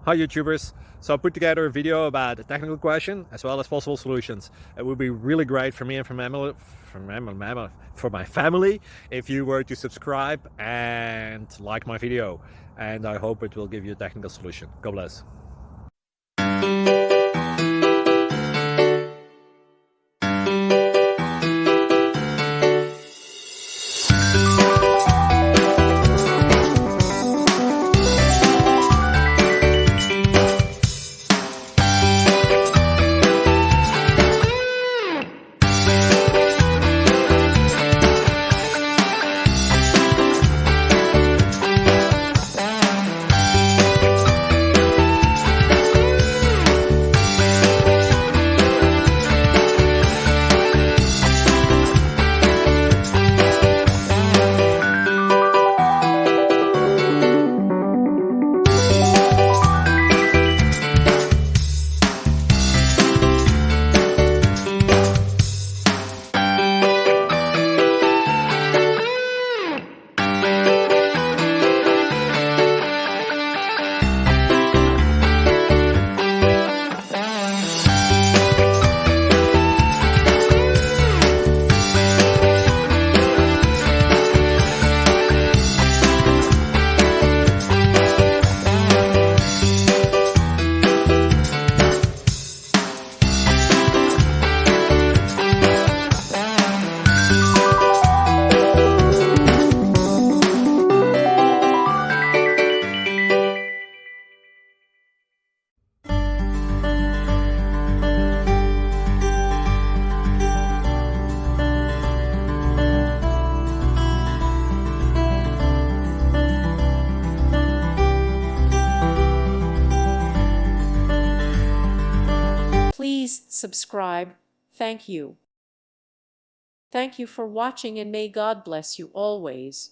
Hi YouTubers. So I put together a video about a technical question as well as possible solutions. It would be really great for me and for my family if you were to subscribe and like my video. And I hope it will give you a technical solution. God bless. Please subscribe. Thank you. Thank you for watching, and may God bless you always.